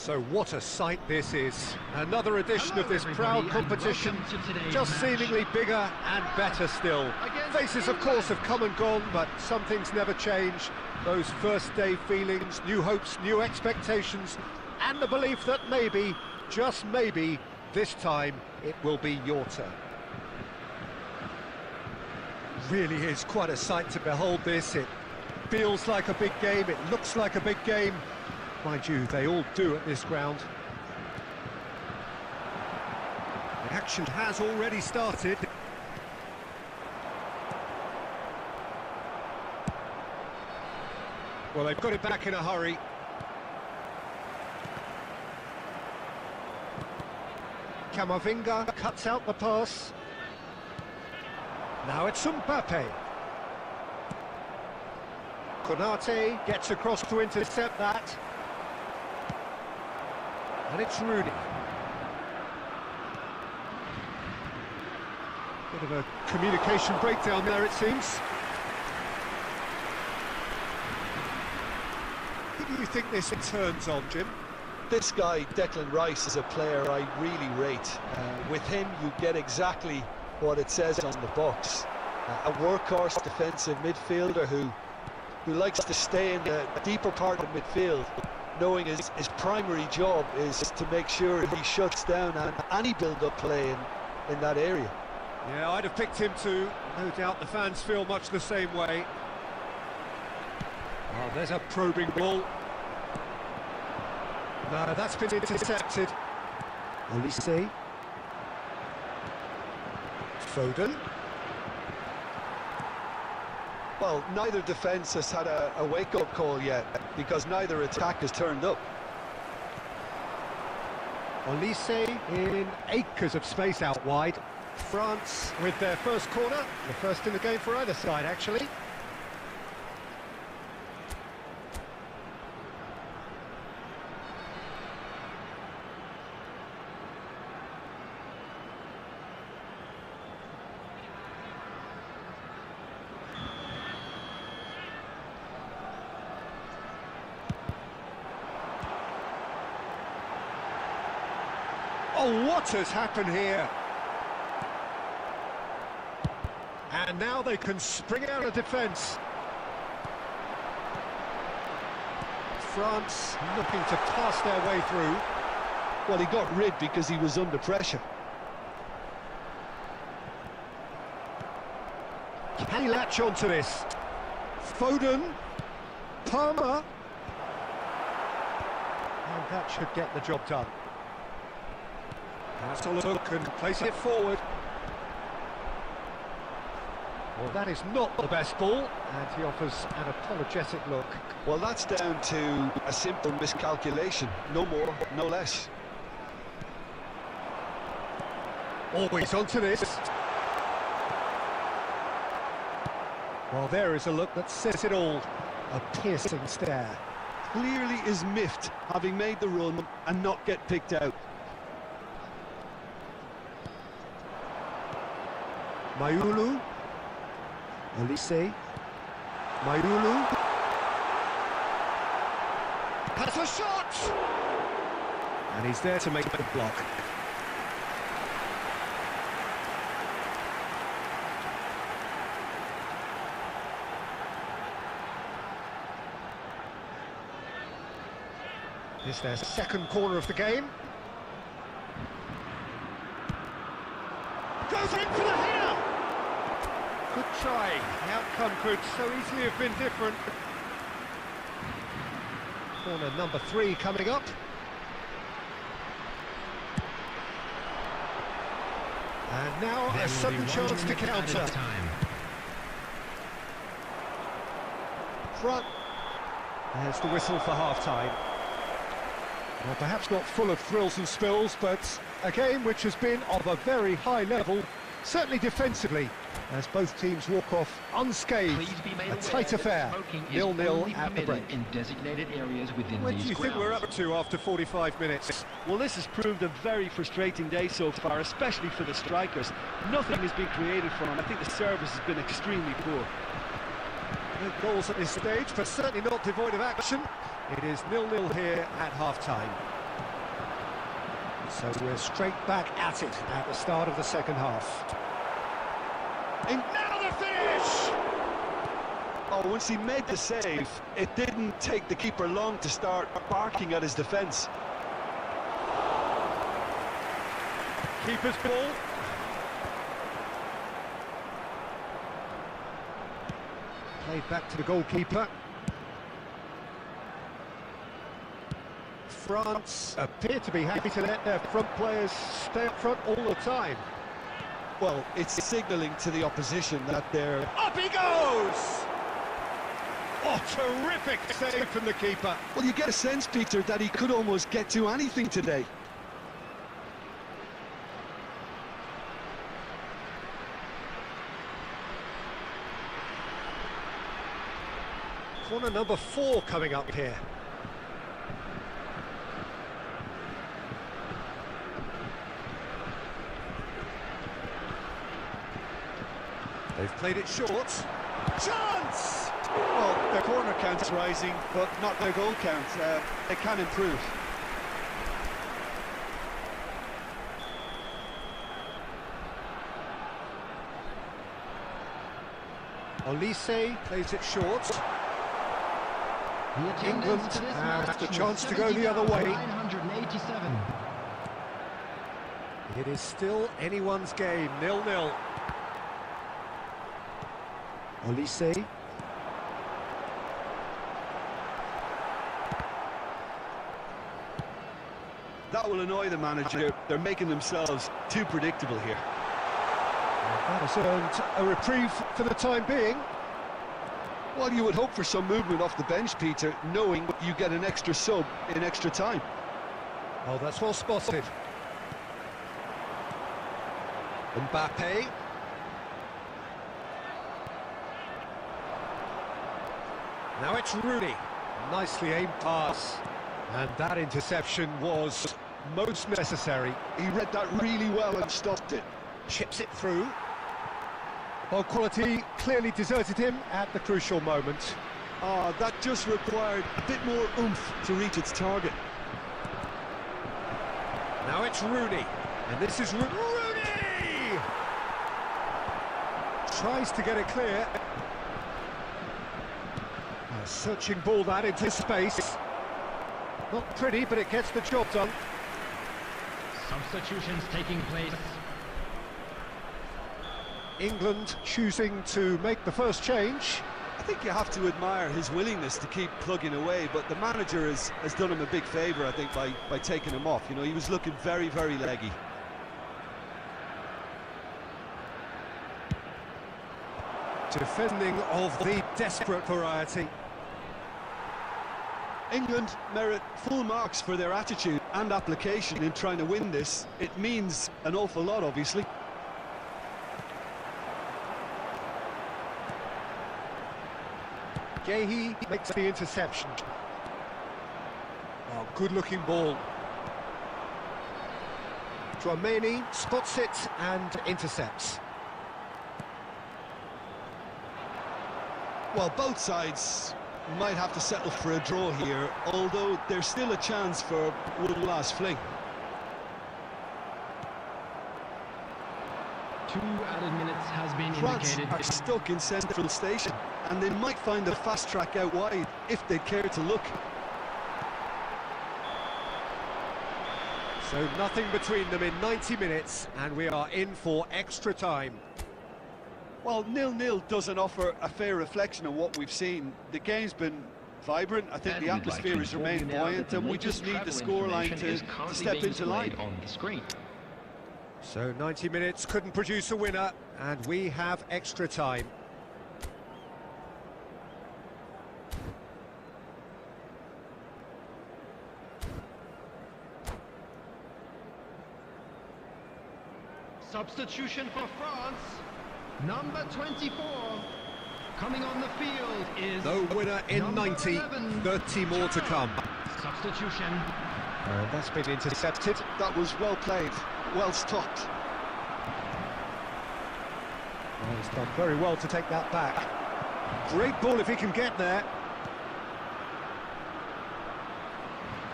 So what a sight this is. Another edition of this proud competition, just seemingly bigger and better still. Faces, of course, have come and gone, but some things never change. Those first day feelings, new hopes, new expectations, and the belief that maybe, just maybe, this time it will be your turn. Really is quite a sight to behold this. It feels like a big game, it looks like a big game. Mind you, they all do at this ground. The action has already started. Well, they've got it back in a hurry. Camavinga cuts out the pass. Now it's Mbappe. Konate gets across to intercept that. And it's Rudy. Bit of a communication breakdown there, it seems. Who do you think this turns on, Jim? This guy, Declan Rice, is a player I really rate. With him, you get exactly what it says on the box. A workhorse defensive midfielder who likes to stay in the deeper part of midfield, knowing his primary job is to make sure he shuts down any build-up play in that area. Yeah, I'd have picked him too. No doubt the fans feel much the same way. Oh, there's a probing ball. No, that's been intercepted. Olise. Foden. Well, neither defence has had a wake-up call yet, because neither attack has turned up. Olise in acres of space out wide. France with their first corner, the first in the game for either side, actually. Oh, what has happened here? And now they can spring out of defence. France looking to pass their way through. Well, he got rid because he was under pressure. Can he latch onto this? Foden. Palmer. And that should get the job done. That's a look and place it forward. Well, that is not the best ball, and he offers an apologetic look. Well, that's down to a simple miscalculation. No more, no less. Always onto this. Well, there is a look that says it all. A piercing stare. Clearly is miffed, having made the run and not get picked out. Mayulu. Olise. Mayulu. Has a shot! And he's there to make the block. This is their second corner of the game. Goes in for the header! Good try. The outcome could so easily have been different. Corner number 3 coming up. And now a sudden chance to counter. Front. There's the whistle for half-time. Well, perhaps not full of thrills and spills, but a game which has been of a very high level, certainly defensively, as both teams walk off unscathed. A tight affair, 0-0 at the break. In designated areas within What do you think we're up to after 45 minutes? Well, this has proved a very frustrating day so far, especially for the strikers. Nothing has been created for them. I think the service has been extremely poor. No goals at this stage, but certainly not devoid of action. It is 0-0 here at half-time. So we're straight back at it at the start of the second half. Now the finish! Oh, once he made the save, it didn't take the keeper long to start barking at his defence. Keeper's ball. Played back to the goalkeeper. France appear to be happy to let their front players stay up front all the time. Well, it's signalling to the opposition that they're... Up he goes! Oh, terrific save from the keeper. Well, you get a sense, Peter, that he could almost get to anything today. Corner number 4 coming up here. They've played it short. Chance! Well, their corner count's rising, but not their goal count. They can improve. Olise plays it short. England has the chance to go the other way. 987. It is still anyone's game, 0-0. Olise. That will annoy the manager. They're making themselves too predictable here. That has earned a reprieve for the time being. Well, you would hope for some movement off the bench, Peter, knowing you get an extra sub in extra time. Oh, that's well spotted. Mbappe. Now it's Rooney. Nicely aimed pass. And that interception was most necessary. He read that really well and stopped it. Chips it through. Well, quality clearly deserted him at the crucial moment. Ah, that just required a bit more oomph to reach its target. Now it's Rooney. And this is Rooney! Tries to get it clear. A searching ball that into space. Not pretty, but it gets the job done. Substitutions taking place. England choosing to make the first change. I think you have to admire his willingness to keep plugging away, but the manager has done him a big favour, I think, by taking him off. You know, he was looking very, very leggy. Defending of the desperate variety. England merit full marks for their attitude and application in trying to win this. It means an awful lot, obviously. Gehi makes the interception. Oh, good-looking ball. Dramani spots it and intercepts. Well, both sides might have to settle for a draw here, although there's still a chance for one last fling. 2 added minutes has been France indicated. are stuck in central station, and they might find a fast track out wide if they care to look. So nothing between them in 90 minutes, and we are in for extra time. Well, 0-0 doesn't offer a fair reflection of what we've seen. The game's been vibrant. I think And the we'd like to atmosphere has inform you remained now buoyant, that and we latest just need the travel scoreline information to is currently step being into line. displayed on the screen. So 90 minutes couldn't produce a winner, and we have extra time. Substitution for France. Number 24. Coming on the field is... No winner in number 90, 11. 30 more to come. Substitution. And that's been intercepted. That was well played, well stopped. Well, he's done very well to take that back. Great ball if he can get there.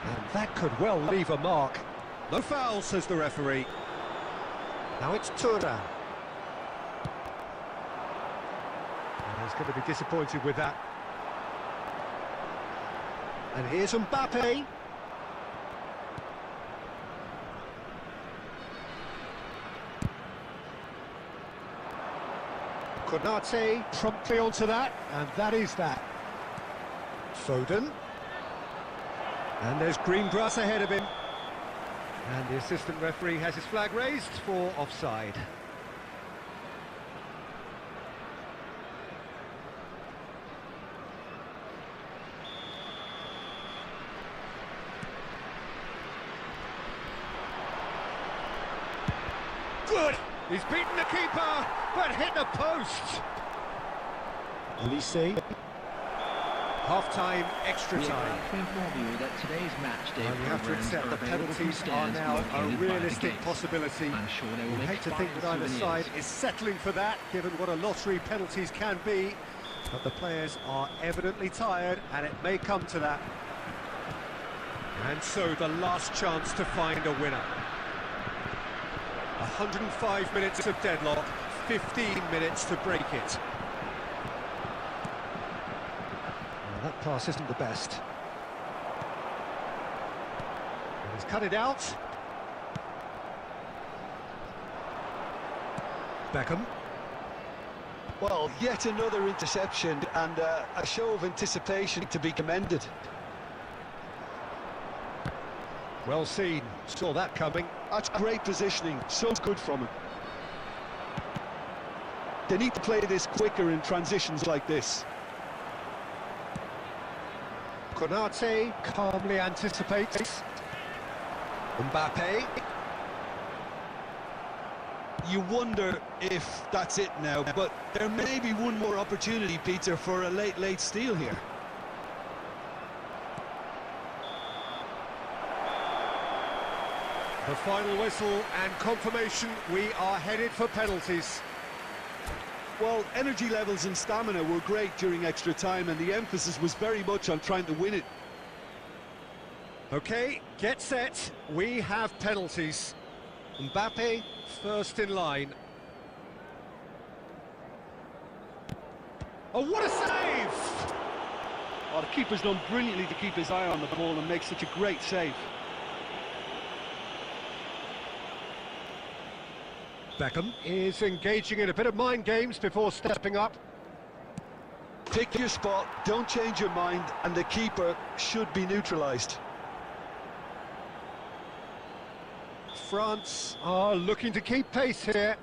And that could well leave a mark. No foul, says the referee. Now it's Tura. And he's going to be disappointed with that. And here's Mbappe. Konate promptly onto that, and that is that. Foden. And there's green grass ahead of him. And the assistant referee has his flag raised for offside. Good! He's beaten the keeper, but hit the post! Elise. Half-time, extra time. To inform you that today's match day You have to accept the penalties are now a realistic possibility. I'm sure they will You make hate to think that either side is settling for that, given what a lottery penalties can be. But the players are evidently tired, and it may come to that. And so the last chance to find a winner. 105 minutes of deadlock, 15 minutes to break it. Well, that pass isn't the best. And he's cut it out. Beckham. Well, yet another interception and a show of anticipation to be commended. Well seen, saw that coming. That's great positioning, so good from him. They need to play this quicker in transitions like this. Konate calmly anticipates. Mbappe. You wonder if that's it now, but there may be one more opportunity, Peter, for a late steal here. The final whistle and confirmation, we are headed for penalties. Well, energy levels and stamina were great during extra time, and the emphasis was very much on trying to win it. Okay, get set, we have penalties. Mbappe first in line. Oh, what a save! Oh, the keeper's done brilliantly to keep his eye on the ball and make such a great save. Beckham is engaging in a bit of mind games before stepping up. Pick your spot, don't change your mind, and the keeper should be neutralised. France are looking to keep pace here.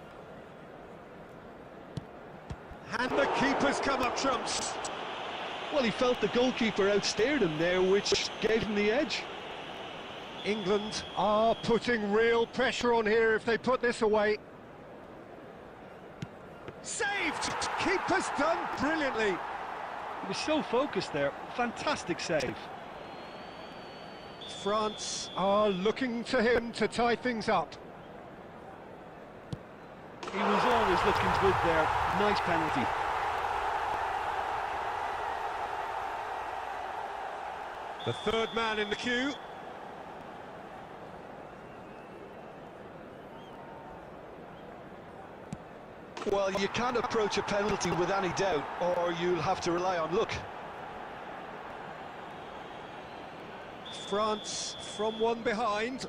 And the keeper's come up trumps. Well, he felt the goalkeeper outsteered him there, which gave him the edge. England are putting real pressure on here if they put this away. Saved! Keeper's done brilliantly. He was so focused there. Fantastic save. France are looking to him to tie things up. He was always looking good there. Nice penalty. The third man in the queue. Well, you can't approach a penalty with any doubt, or you'll have to rely on luck. France from one behind.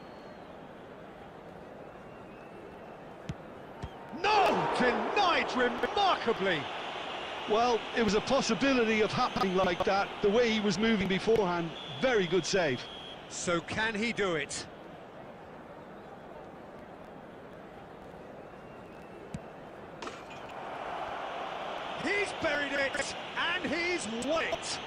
No! Denied remarkably! Well, it was a possibility of happening like that. The way he was moving beforehand, very good save. So can he do it? He's buried it, and he's won it.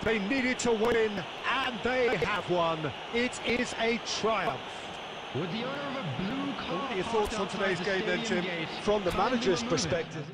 They needed to win, and they have won. It is a triumph. With the owner of a blue car. What are your thoughts on today's game then, Jim? From the manager's perspective,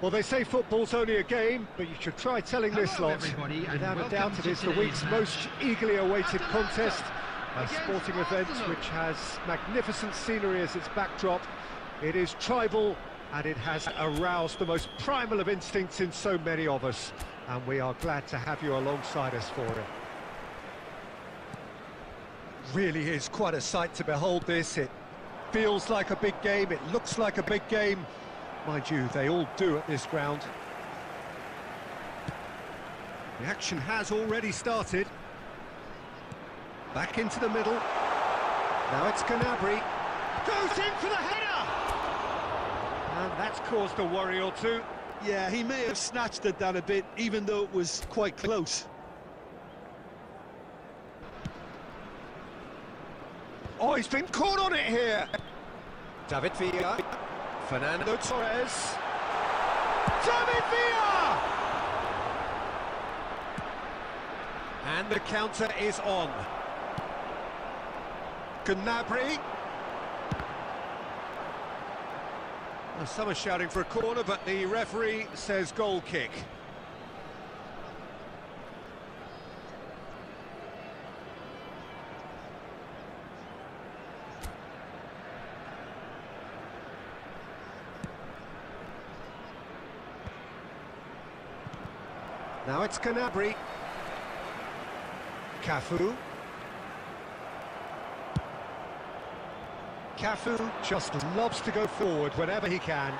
Well, they say football's only a game, but you should try telling this Hello, lot. everybody, and Without a welcome doubt, it to is the today's week's match. most eagerly awaited Atalanta contest. A against sporting event Arsenal. which has magnificent scenery as its backdrop. It is tribal, and it has aroused the most primal of instincts in so many of us. And we are glad to have you alongside us for it. Really is quite a sight to behold this. It feels like a big game, it looks like a big game. Mind you, they all do at this ground. The action has already started. Back into the middle. Now it's Gnabry. Goes in for the header! And that's caused a worry or two. Yeah, he may have snatched at that a bit, even though it was quite close. Oh, he's been caught on it here! David Villa. Fernando Torres. David Villa! And the counter is on. Gnabry. Well, some are shouting for a corner, but the referee says goal kick. Now it's Gnabry. Cafu. Cafu just loves to go forward whenever he can.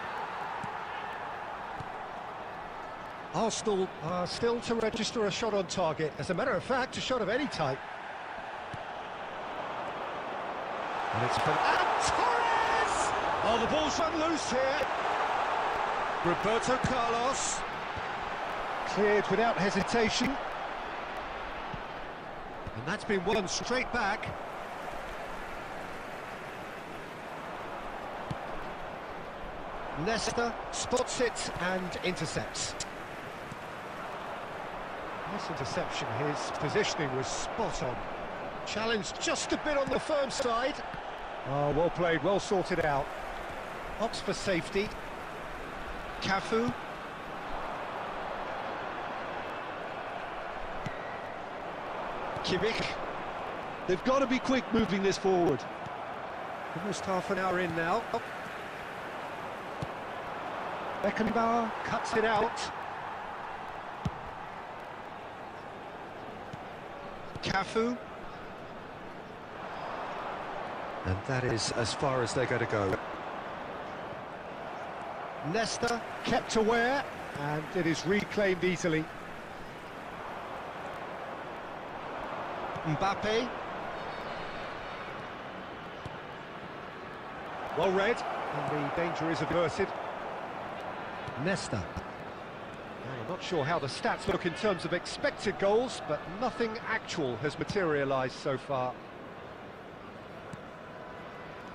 Arsenal are still to register a shot on target. As a matter of fact, a shot of any type. And it's for Torres! Oh, the ball's run loose here. Roberto Carlos. Cleared without hesitation. And that's been won straight back. Nesta spots it and intercepts. This interception, his positioning was spot on. Challenged just a bit on the firm side. Oh, well played, well sorted out. Opts for safety. Cafu. Kimmich. They've got to be quick moving this forward. Almost half an hour in now. Beckenbauer cuts it out. Cafu. And that is as far as they're going to go. Nesta kept aware, and it is reclaimed easily. Mbappe. Well read, and the danger is averted. Nesta. Now, I'm not sure how the stats look in terms of expected goals, but nothing actual has materialised so far.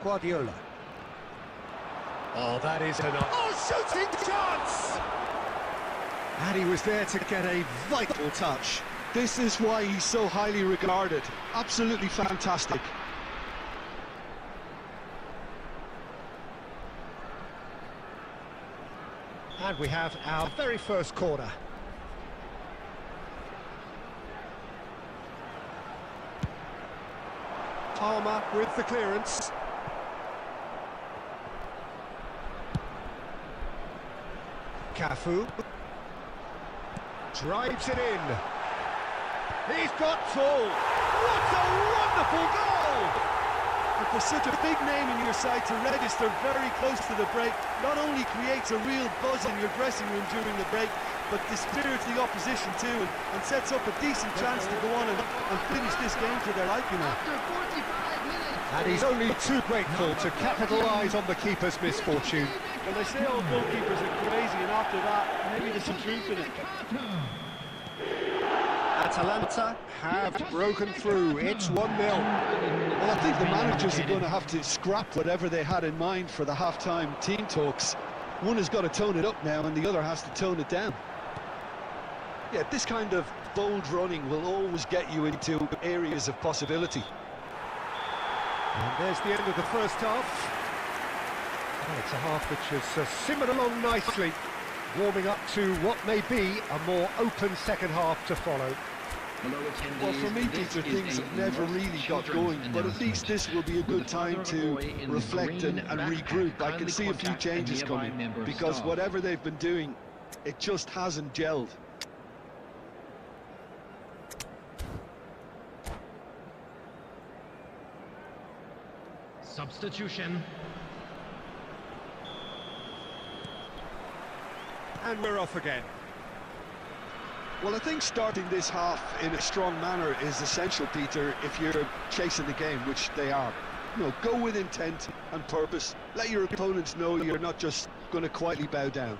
Guardiola. Oh, that is enough. Oh, shooting chance! And he was there to get a vital touch. This is why he's so highly regarded. Absolutely fantastic. And we have our very first corner. Palmer with the clearance. Cafu. Drives it in. He's got full. What a wonderful goal! And for such a big name in your side to register very close to the break, not only creates a real buzz in your dressing room during the break, but dispirits the opposition too, and sets up a decent chance to go on and finish this game to their liking. After 45 minutes. And he's only too grateful to capitalise on the keeper's misfortune. Well, they say all goalkeepers are crazy, and after that, maybe there's some truth in it. Atalanta have broken through. It's 1-0. Well, I think the managers are going to have to scrap whatever they had in mind for the half-time team talks. One has got to tone it up now, and the other has to tone it down. Yeah, this kind of bold running will always get you into areas of possibility. And there's the end of the first half. Well, it's a half which has simmered along nicely. warming up to what may be a more open second half to follow. Well, for me, Peter, things have never really got going, but at least this will be a good time to reflect and regroup. I can see a few changes coming, because whatever they've been doing, it just hasn't gelled. Substitution. And we're off again. Well, I think starting this half in a strong manner is essential, Peter, if you're chasing the game, which they are. You know, go with intent and purpose. Let your opponents know you're not just going to quietly bow down.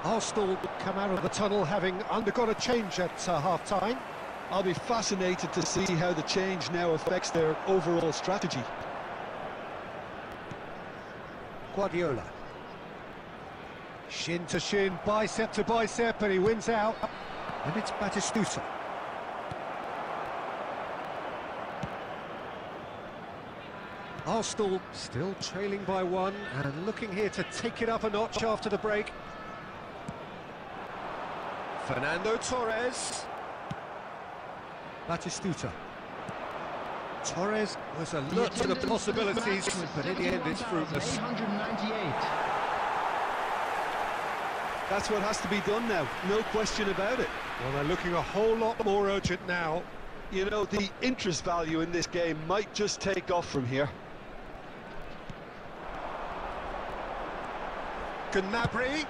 Arsenal come out of the tunnel having undergone a change at half-time. I'll be fascinated to see how the change now affects their overall strategy. Guardiola. Shin to shin, bicep to bicep, and he wins out. And it's Batistuta. Arsenal still trailing by one and looking here to take it up a notch after the break. Fernando Torres. Batistuta. Torres was alert to the possibilities, but in the end it's fruitless. 898. That's what has to be done now, no question about it. Well, they're looking a whole lot more urgent now. You know, the interest value in this game might just take off from here. Gnabry.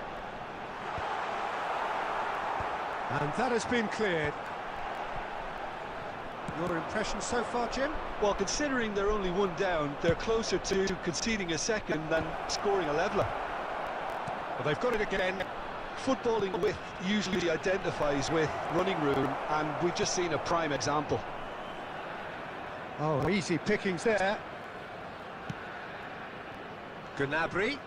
And that has been cleared. Your impression so far, Jim? Well, considering they're only one down, they're closer to conceding a second than scoring a leveller. Well, they've got it again. Footballing width usually identifies with running room, and we've just seen a prime example. Oh, easy pickings there. Gnabry.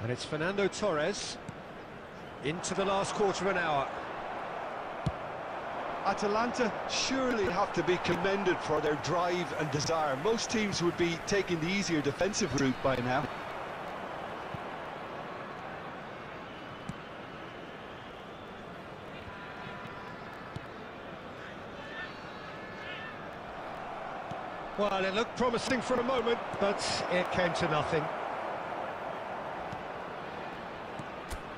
And it's Fernando Torres into the last quarter of an hour. Atalanta surely have to be commended for their drive and desire. Most teams would be taking the easier defensive route by now. Well, it looked promising for a moment, but it came to nothing.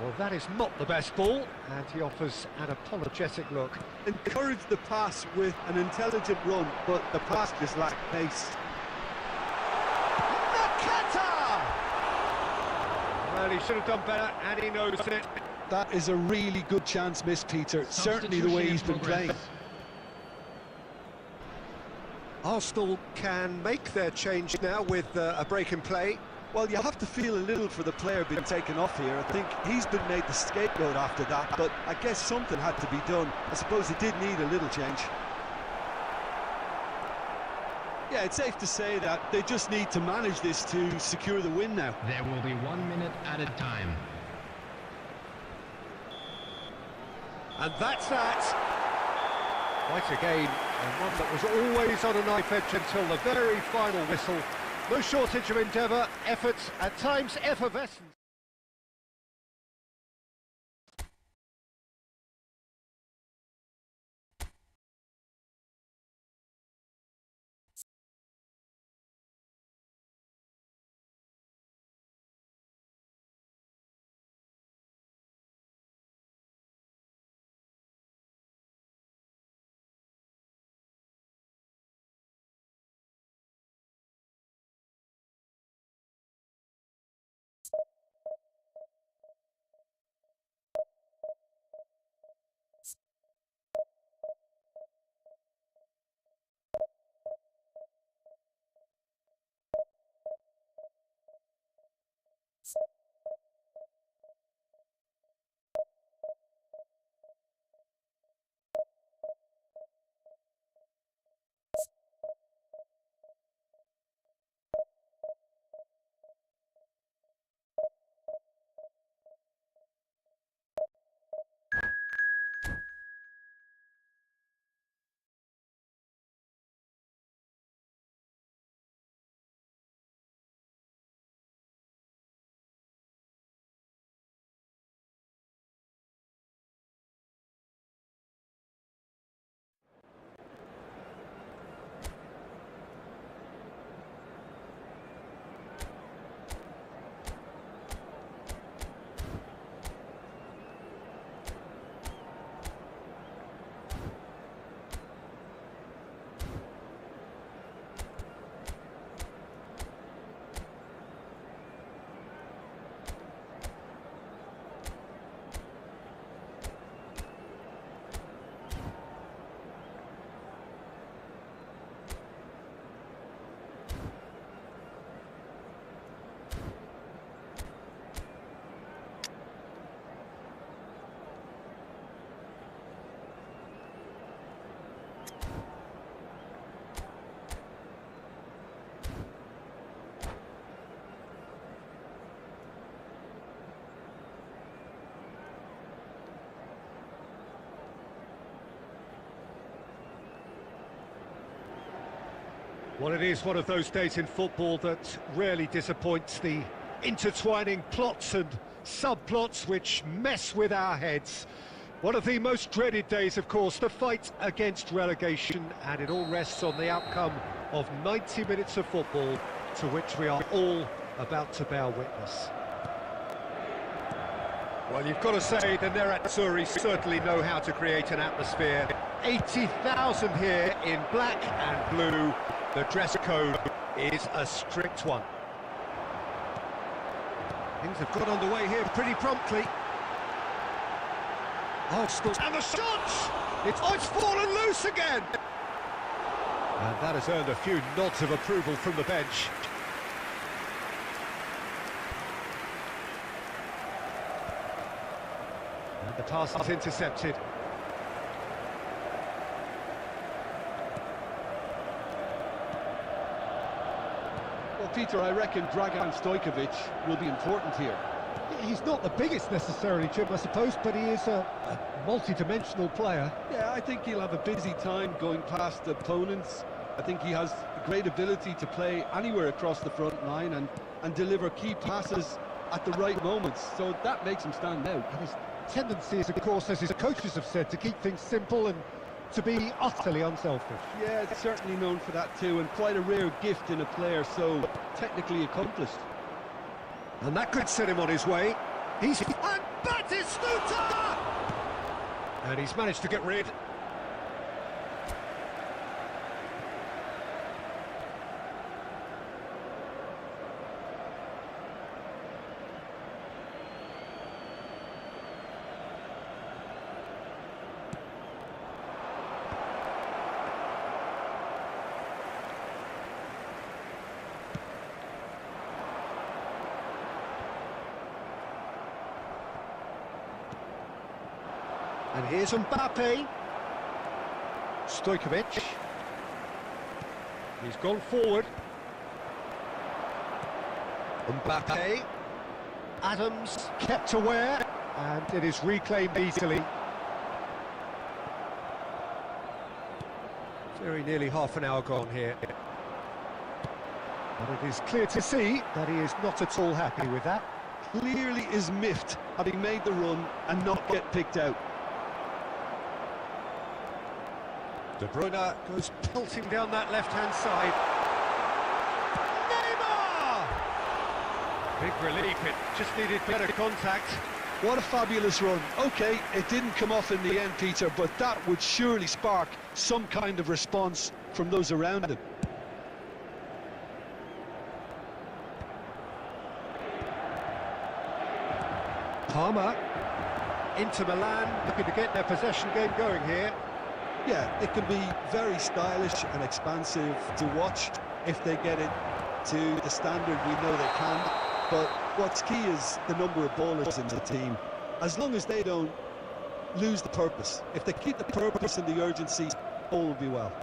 Well, that is not the best ball, and he offers an apologetic look. Encourage the pass with an intelligent run, but the pass just lacked pace. Nakata! Well, he should have done better, and he knows it. That is a really good chance missed, Peter. Certainly the way he's been playing. Arsenal can make their change now with a break in play. Well, you have to feel a little for the player being taken off here. I think he's been made the scapegoat after that, but I guess something had to be done. I suppose he did need a little change. Yeah, it's safe to say that they just need to manage this to secure the win now. There will be 1 minute added time. And that's that. Quite a game, and one that was always on a knife edge until the very final whistle. No shortage of endeavour, effort, at times effervescence. Well, it is one of those days in football that rarely disappoints, the intertwining plots and subplots which mess with our heads. One of the most dreaded days, of course, the fight against relegation, and it all rests on the outcome of 90 minutes of football, to which we are all about to bear witness. Well, you've got to say the Nerazzurri certainly know how to create an atmosphere. 80,000 here in black and blue. The dress code is a strict one. Things have got underway here pretty promptly. Arsenal, and the shot! It's fallen loose again! And that has earned a few nods of approval from the bench. And the pass is intercepted. Well, Peter, I reckon Dragan Stojkovic will be important here. He's not the biggest necessarily, Jim, I suppose, but he is a multi-dimensional player. Yeah, I think he'll have a busy time going past opponents. I think he has great ability to play anywhere across the front line and deliver key passes at the right moments, so that makes him stand out. And his tendency is, of course, as his coaches have said, to keep things simple and to be utterly unselfish. Yeah, it's certainly known for that too, and quite a rare gift in a player so technically accomplished. And that could set him on his way. And Batistuta! And he's managed to get rid. And here's Mbappe. Stojkovic. He's gone forward. Mbappe. Adams kept aware, and it is reclaimed easily. Very nearly half an hour gone here. But it is clear to see that he is not at all happy with that. Clearly is miffed having made the run and not get picked out. De Bruyne goes pelting down that left-hand side. Neymar! Big relief, it just needed better contact. What a fabulous run. OK, it didn't come off in the end, Peter, but that would surely spark some kind of response from those around him. Palmer. Inter Milan looking to get their possession game going here. Yeah, it can be very stylish and expansive to watch if they get it to the standard we know they can. But what's key is the number of ballers in the team. As long as they don't lose the purpose. If they keep the purpose and the urgency, all will be well.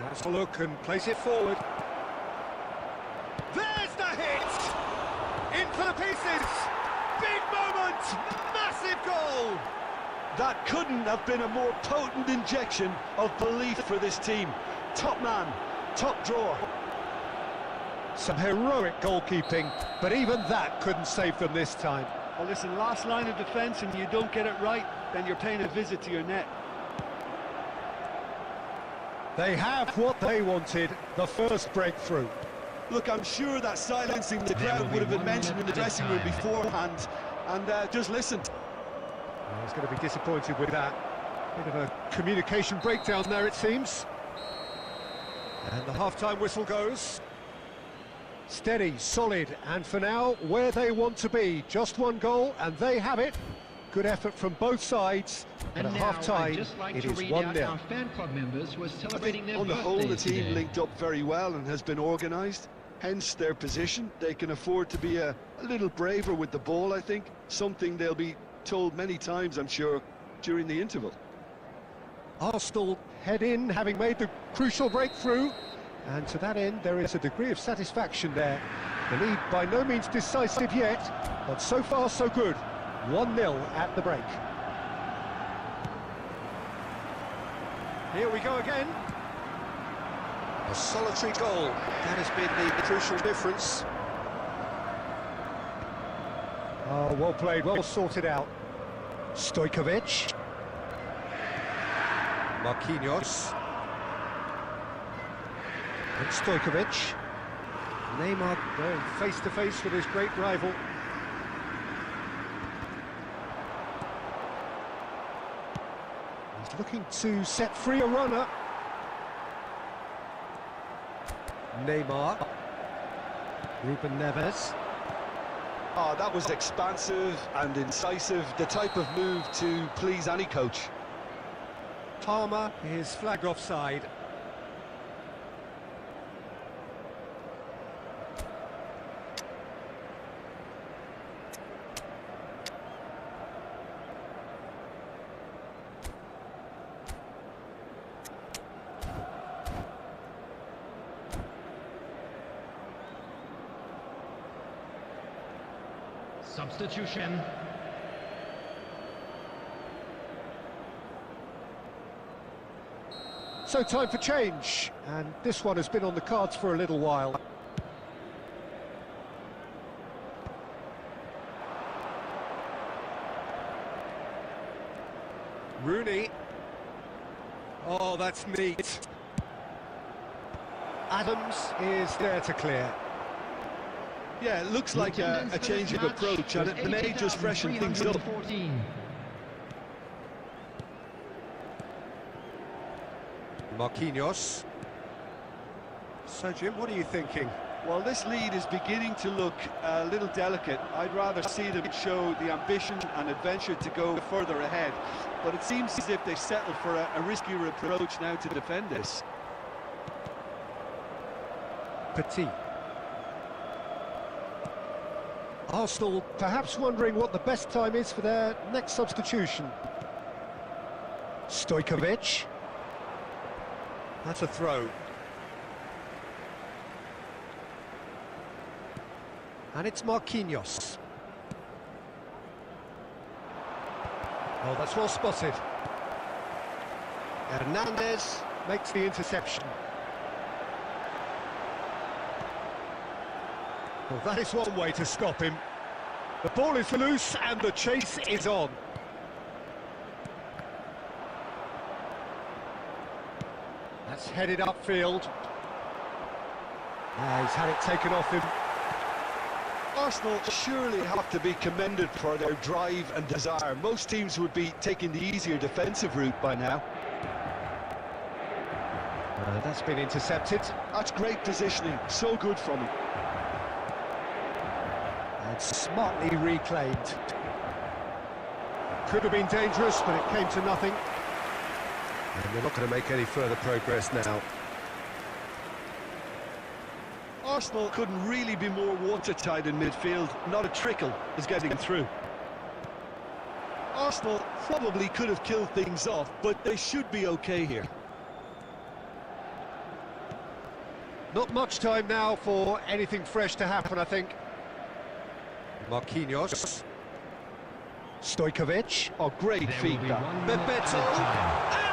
Has a look and plays it forward. There's the hit! In for the pieces! Big moment! Massive goal! That couldn't have been a more potent injection of belief for this team. Top man, top drawer. Some heroic goalkeeping, but even that couldn't save them this time. Well, listen, last line of defence and you don't get it right, then you're paying a visit to your net. They have what they wanted, the first breakthrough. Look, I'm sure that silencing the crowd would have been mentioned in the dressing room beforehand, and just listen. Well, he's going to be disappointed with that. Bit of a communication breakdown there, it seems. And the half-time whistle goes. Steady, solid, and for now, where they want to be. Just one goal, and they have it. Good effort from both sides. And at half-time, it is 1-0. Our fan club members who are celebrating their on the whole, the team today. linked up very well and has been organised. Hence their position. They can afford to be a little braver with the ball, I think. Something they'll be told many times, I'm sure, during the interval. Arsenal head in, having made the crucial breakthrough. And to that end, there is a degree of satisfaction there. The lead by no means decisive yet, but so far so good. 1-0 at the break. Here we go again. A solitary goal. That has been the crucial difference. Oh, well played, well sorted out. Stojkovic. Marquinhos. And Stojkovic. Neymar going face to face with his great rival. He's looking to set free a runner. Neymar. Ruben Neves. Oh, that was expansive and incisive, the type of move to please any coach. Palmer is flagged offside. Substitution. So time for change, and this one has been on the cards for a little while. Rooney. Oh, that's neat. Adams is there to clear. Yeah, it looks like a change of approach, and it may just freshen things up. Marquinhos. So, Jim, what are you thinking? Well, this lead is beginning to look a little delicate. I'd rather see them show the ambition and adventure to go further ahead. But it seems as if they've settled for a riskier approach now to defend this. Petit. Arsenal perhaps wondering what the best time is for their next substitution. Stojkovic. That's a throw. And it's Marquinhos. Oh, that's well spotted. Hernandez makes the interception. Well, that is one way to stop him. The ball is loose and the chase is on. That's headed upfield. He's had it taken off him. Arsenal surely have to be commended for their drive and desire. Most teams would be taking the easier defensive route by now. That's been intercepted. That's great positioning, so good from him. And smartly reclaimed. Could have been dangerous, but it came to nothing. And they're not going to make any further progress now. Arsenal couldn't really be more watertight in midfield. Not a trickle is getting through. Arsenal probably could have killed things off, but they should be okay here. Not much time now for anything fresh to happen, I think. Marquinhos. Stojkovic. Oh, great feedback. Bebeto.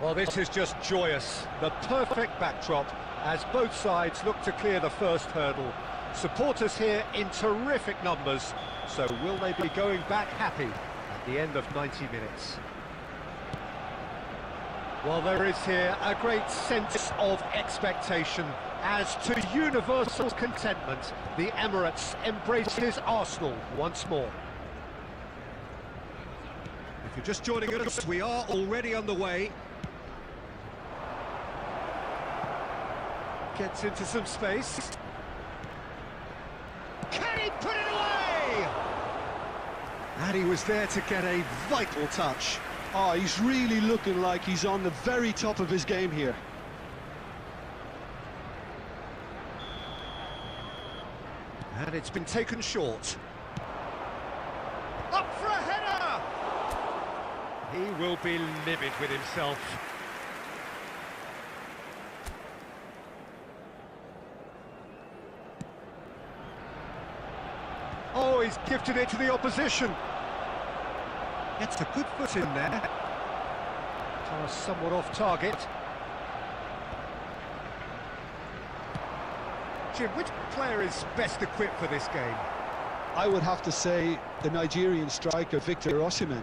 Well, this is just joyous. The perfect backdrop as both sides look to clear the first hurdle. Supporters here in terrific numbers, so will they be going back happy at the end of 90 minutes? Well, there is here a great sense of expectation as to universal contentment. The Emirates embraces Arsenal once more. If you're just joining us, we are already underway. Gets into some space. Can he put it away? And he was there to get a vital touch. Oh, he's really looking like he's on the very top of his game here. And it's been taken short. Up for a header! He will be livid with himself. Oh, he's gifted it to the opposition. Gets a good foot in there. Pass somewhat off target. Jim, which player is best equipped for this game? I would have to say the Nigerian striker Victor Osimhen.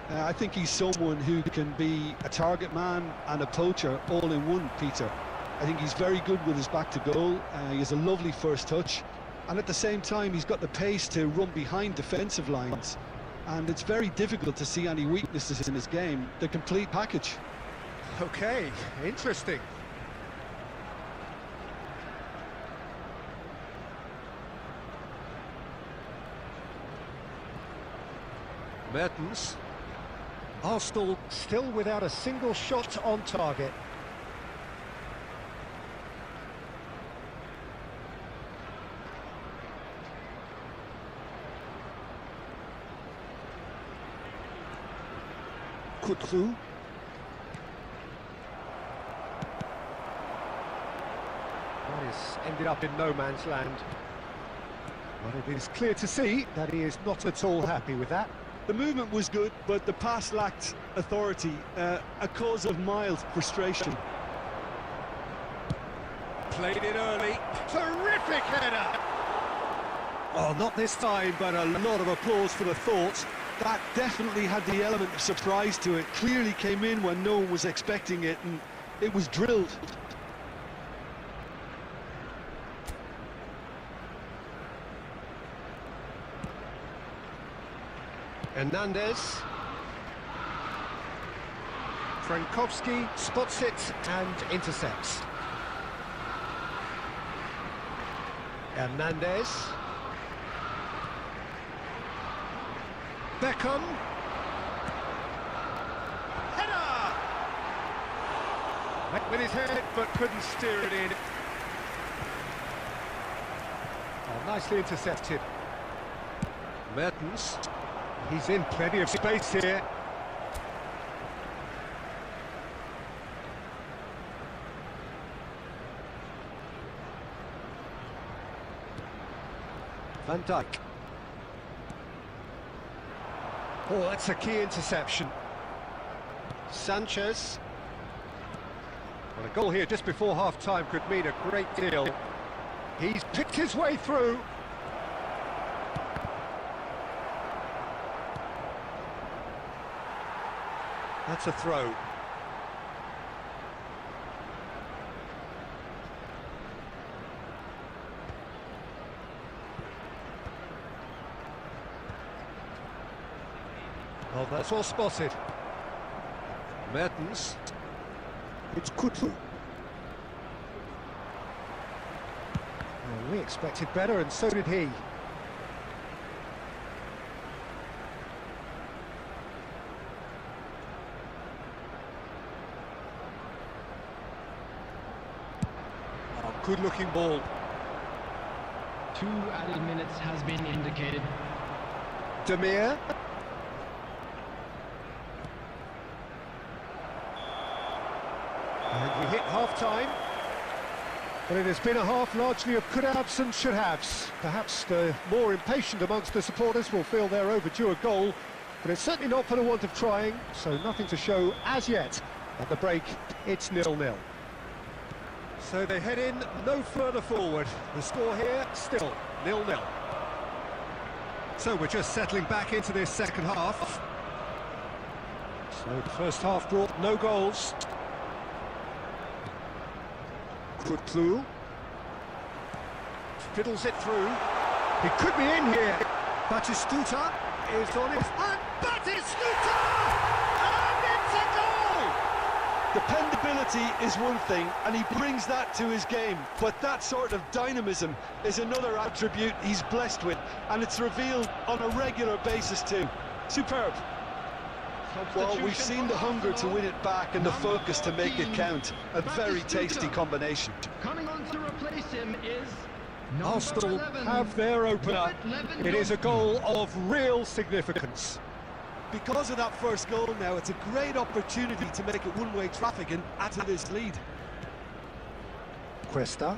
I think he's someone who can be a target man and a poacher all in one, Peter. I think he's very good with his back to goal. He has a lovely first touch. And at the same time, he's got the pace to run behind defensive lines. And it's very difficult to see any weaknesses in his game. The complete package. Okay, interesting. Mertens. Arsenal still without a single shot on target. Kutsu. That is ended up in no man's land. But it is clear to see that he is not at all happy with that. The movement was good, but the pass lacked authority, a cause of mild frustration. Played it early. Terrific header! Well, not this time, but a lot of applause for the thought. That definitely had the element of surprise to it. Clearly came in when no one was expecting it, and it was drilled. Hernandez. Frankowski spots it and intercepts. Hernandez. Beckham. Header! With his head, but couldn't steer it in. Oh, nicely intercepted. Mertens. He's in plenty of space here. Van Dijk. Oh, that's a key interception. Sanchez. Well, a goal here just before half-time could mean a great deal. He's picked his way through. That's a throw. Oh, that's well spotted. Mertens. It's Kutu. Well, we expected better, and so did he. Oh, good-looking ball. 2 added minutes has been indicated. Demir. And we hit half-time, but it has been a half largely of could-haves and should-haves. Perhaps the more impatient amongst the supporters will feel they're overdue a goal, but it's certainly not for the want of trying, so nothing to show as yet. At the break, it's 0-0. So they head in no further forward. The score here, still 0-0. So we're just settling back into this second half. So the first half brought no goals. Kutu fiddles it through. He could be in here. Batistuta is on it. And Batistuta! And it's a goal! Dependability is one thing, and he brings that to his game, but that sort of dynamism is another attribute he's blessed with, and it's revealed on a regular basis too. Superb. Well, we've seen the hunger to win it back and the focus to make it count. A very tasty combination. Coming on to replace him is Arsenal 11. have their opener. It is a goal of real significance. Because of that first goal now, it's a great opportunity to make it one-way traffic and add to this lead. Cuesta.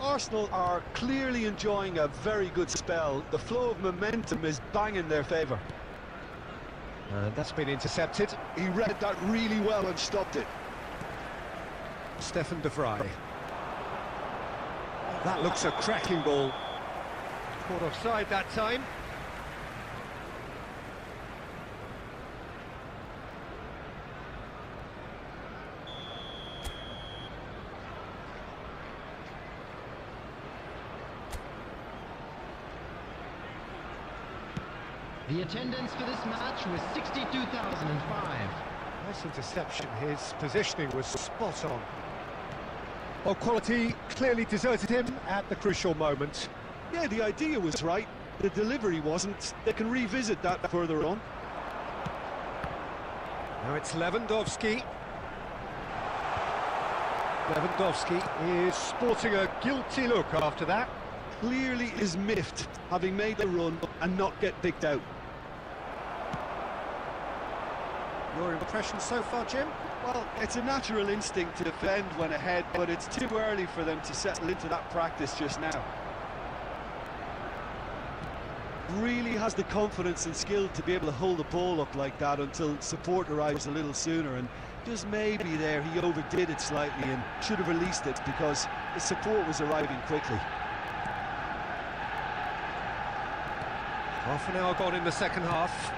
Arsenal are clearly enjoying a very good spell. The flow of momentum is bang in their favour. And that's been intercepted. He read that really well and stopped it. Stefan de Vrij. That looks a cracking ball. Caught offside that time. The attendance for this match was 62,005. Nice interception. His positioning was spot on. Well, quality clearly deserted him at the crucial moment. Yeah, the idea was right. The delivery wasn't. They can revisit that further on. Now it's Lewandowski. Lewandowski is sporting a guilty look after that. Clearly is miffed, having made the run and not get picked out. Your impression so far, Jim? Well, it's a natural instinct to defend when ahead, but it's too early for them to settle into that practice just now. Really has the confidence and skill to be able to hold the ball up like that until support arrives a little sooner, and just maybe there he overdid it slightly and should have released it because the support was arriving quickly. Half an hour gone in the second half.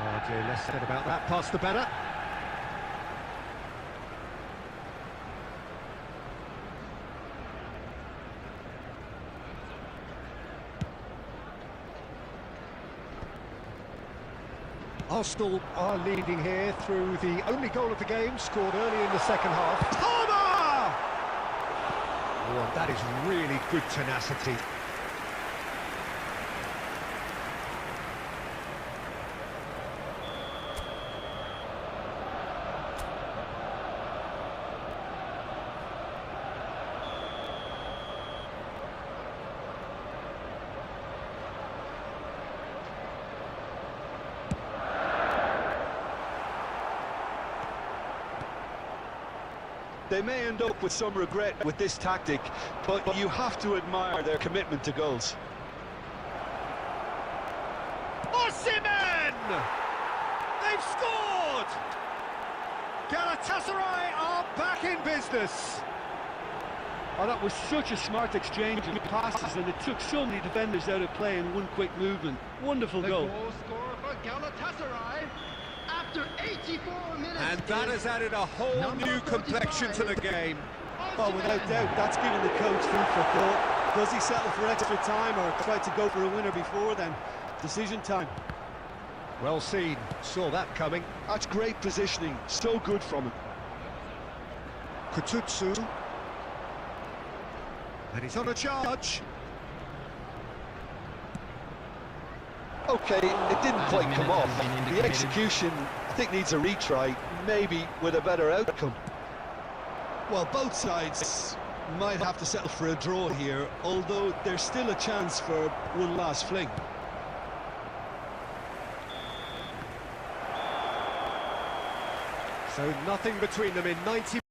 Oh dear, less said about that pass the better. Arsenal are leading here through the only goal of the game, scored early in the second half. Palmer! Oh, that is really good tenacity. They may end up with some regret with this tactic, but you have to admire their commitment to goals. Osimhen! They've scored! Galatasaray are back in business. Oh, that was such a smart exchange of passes, and it took so many defenders out of play in one quick movement. Wonderful goal. The goal scorer for Galatasaray after 84 minutes. And that has added a whole new complexion to the game. Oh, without doubt, that's given the coach food for thought. Does he settle for extra time or try to go for a winner before then? Decision time. Well seen, saw that coming. That's great positioning, so good from him. Kututsu. And he's on a charge. Okay, it didn't quite come off. The execution, I think, needs a retry, maybe with a better outcome. Well, both sides might have to settle for a draw here, although there's still a chance for one last fling. So nothing between them in 90